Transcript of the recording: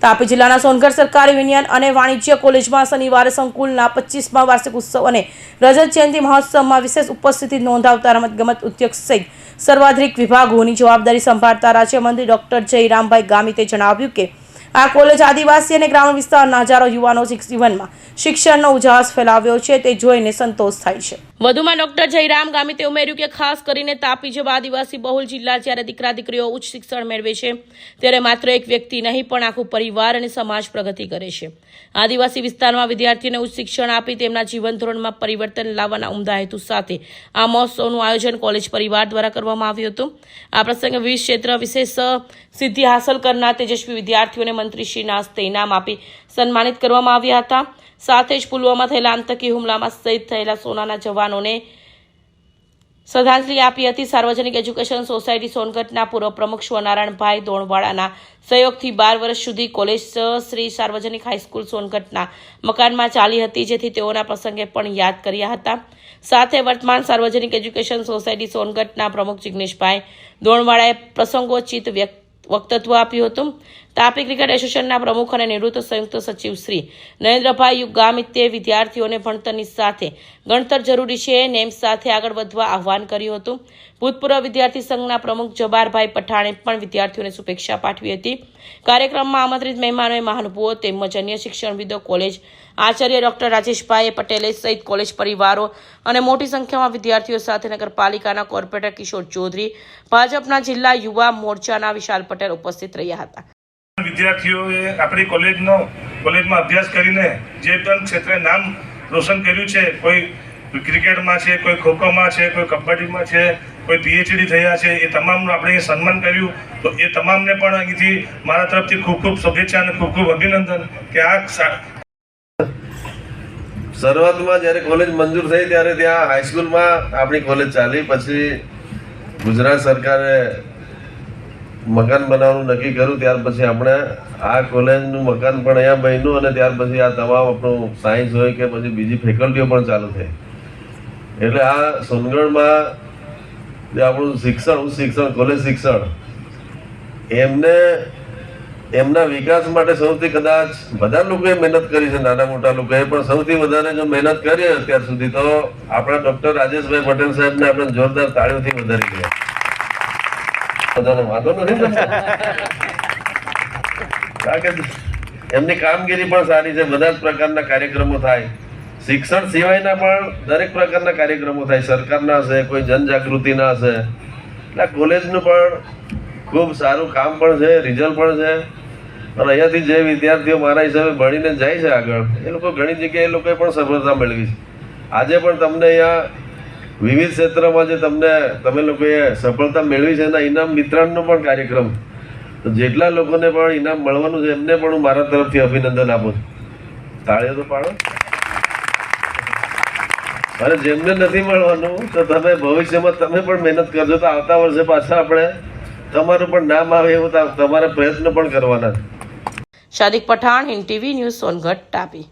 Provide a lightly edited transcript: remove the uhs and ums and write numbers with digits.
તાપી જિલ્લાના સોનગઢ સરકારી વિજ્ઞાન અને વાણિજ્ય કોલેજમાં શનિવારે સંકુલના 25મા વાર્ષિક ઉત્સવ અને રજત જયંતિ મહોત્સવમાં વિશેષ ઉપસ્થિતિ નોંધાવતા રમતગમત ઉદ્યોગ સહિત સર્વાધિક વિભાગોની જવાબદારી સંભાળતા રાજ્યમંત્રી ડોક્ટર જયરામભાઈ ગામિતે જણાવ્યું કે આ કોલેજ આદિવાસી અને ગ્રામીણ વિસ્તારના હજારો યુવાનો જીવનમાં શિક્ષણનો ઉજાસ ફેલાવ્યો છે તે જોઈને સંતોષ થાય છે। વધુમાં ડોક્ટર જયરામ ગામિતે ઉમેર્યું કે ખાસ કરીને તાપી જેવા આદિવાસી બહુલ જિલ્લા જ્યારે દીકરા દીકરીઓ ઉચ્ચ શિક્ષણ મેળવે છે ત્યારે માત્ર એક વ્યક્તિ નહીં પણ આખું પરિવાર અને સમાજ પ્રગતિ કરે છે। આદિવાસી વિસ્તારમાં વિદ્યાર્થીઓને ઉચ્ચ શિક્ષણ આપી તેમના જીવન ધોરણમાં પરિવર્તન લાવવાના ઉમદા હેતુ સાથે આ મહોત્સવનું આયોજન કોલેજ પરિવાર દ્વારા કરવામાં આવ્યું હતું। આ પ્રસંગે વિવિધ ક્ષેત્ર વિશેષ સિદ્ધિ હાંસલ કરનાર તેજસ્વી વિદ્યાર્થીઓને મંત્રીશ્રીના હસ્તે ઇનામ આપી સન્માનિત કરવામાં આવ્યા હતા। સાથે જ પુલવામા થયેલા આતંકી હુમલામાં શહીદ થયેલા સોનાના જવાનોને શ્રદ્ધાંજલિ આપી હતી। સાર્વજનિક એજ્યુકેશન સોસાયટી સોનગઢના પૂર્વ પ્રમુખ સ્વનારાયણભાઈ દોણવાડાના સહયોગથી 12 વર્ષ સુધી કોલેજ શ્રી સાર્વજનિક હાઈસ્કૂલ સોનગઢના મકાનમાં ચાલી હતી, જેથી તેઓના પ્રસંગે પણ યાદ કર્યા હતા। સાથે વર્તમાન સાર્વજનિક એજ્યુકેશન સોસાયટી સોનગઢના પ્રમુખ જિગ્નેશભાઈ દોણવાડાએ પ્રસંગોચિત વક્તવ્ય આપ્યું હતું। તાપી ક્રિકેટ એસોસિએશનના પ્રમુખ અને નિવૃત્ત સંયુક્ત સચિવ શ્રી નરેન્દ્રભાઈ ગામિતે વિદ્યાર્થીઓને ભણતરની સાથે ગણતર જરૂરી છે નેમ સાથે આગળ વધવા આહ્વાન કર્યું હતું। ભૂતપૂર્વ વિદ્યાર્થી સંઘના પ્રમુખ જબારભાઈ પઠાણે પણ વિદ્યાર્થીઓને શુભેચ્છા પાઠવી હતી। કાર્યક્રમમાં આમંત્રિત મહેમાનોએ મહાનુભાવો તેમજ અન્ય શિક્ષણવિદો, કોલેજ આચાર્ય ડોક્ટર રાજેશભાઈ પટેલે સહિત કોલેજ પરિવારો અને મોટી સંખ્યામાં વિદ્યાર્થીઓ સાથે નગરપાલિકાના કોર્પોરેટર કિશોર ચૌધરી, ભાજપના જિલ્લા યુવા મોરચાના વિશાલ પટેલ ઉપસ્થિત રહ્યા હતા। વિદ્યાર્થીઓએ આપણી કોલેજમાં અભ્યાસ કરીને જે પણ ક્ષેત્રે નામ રોશન કર્યું છે, કોઈ ક્રિકેટમાં છે, કોઈ ખોખોમાં છે, કોઈ કબડ્ડીમાં છે, કોઈ પીએચડી થયા છે, એ તમામનું આપણે સન્માન કર્યું। તો એ તમામને પણ અહીંથી મારા તરફથી ખૂબ ખૂબ શુભેચ્છા અને ખૂબ ખૂબ અભિનંદન કે આ શરૂઆતમાં જ્યારે કોલેજ મંજૂર થઈ ત્યારે ત્યાં હાઈસ્કૂલમાં આપણી કોલેજ ચાલી, પછી ગુજરાત સરકારે મકાન બનાવવાનું નક્કી કર્યું, ત્યાર પછી આપણે આ કોલેજનું મકાન પણ અહીંયા બન્યું અને ત્યાર પછી આ તમામ આપણું સાયન્સ હોય કે પછી બીજી ફેકલ્ટીઓ પણ ચાલુ થઈ। એટલે આ સોનગઢમાં જે આપણું શિક્ષણ કોલેજ શિક્ષણ એમના વિકાસ માટે સૌથી કદાચ બધા લોકોએ મહેનત કરી છે, નાના મોટા લોકોએ, પણ સૌથી વધારે જો મહેનત કરી અત્યાર સુધી તો આપણા ડોક્ટર રાજેશભાઈ પટેલ સાહેબને આપણે જોરદાર તાળીઓથી વધારી ગયા। વાંધો નથી, કારણ કે એમની કામગીરી પણ સારી છે। બધા જ પ્રકારના કાર્યક્રમો થાય, શિક્ષણ સિવાયના પણ દરેક પ્રકારના કાર્યક્રમો થાય, સરકારના હશે, કોઈ જનજાગૃતિના હશે। એટલે કોલેજનું પણ ખૂબ સારું કામ પણ છે, રિઝલ્ટ પણ છે। અને અહીંયાથી જે વિદ્યાર્થીઓ મારા હિસાબે ભણીને જાય છે આગળ, એ લોકો ઘણી જગ્યાએ એ લોકોએ પણ સફળતા મેળવી છે। આજે પણ તમને અહીંયા વિવિધ ક્ષેત્રમાં જે તમે લોકોએ સફળતા મેળવી છે એના ઇનામ વિતરણનો પણ કાર્યક્રમ, તો જેટલા લોકોને પણ ઇનામ મળવાનું છે એમને પણ હું મારા તરફથી અભિનંદન આપું છું। તાળીઓ તો પાડો। અને જેમને નથી મળવાનું તો તમે ભવિષ્યમાં તમે પણ મહેનત કરજો, તો આવતા વર્ષે પાછા આપણે તમારું પણ નામ આવે એવું તમારા પ્રયત્ન પણ કરવાના છે। શાદિક પઠાણ, હિન્દ ટીવી ન્યૂઝ, સોનગઢ, તાપી।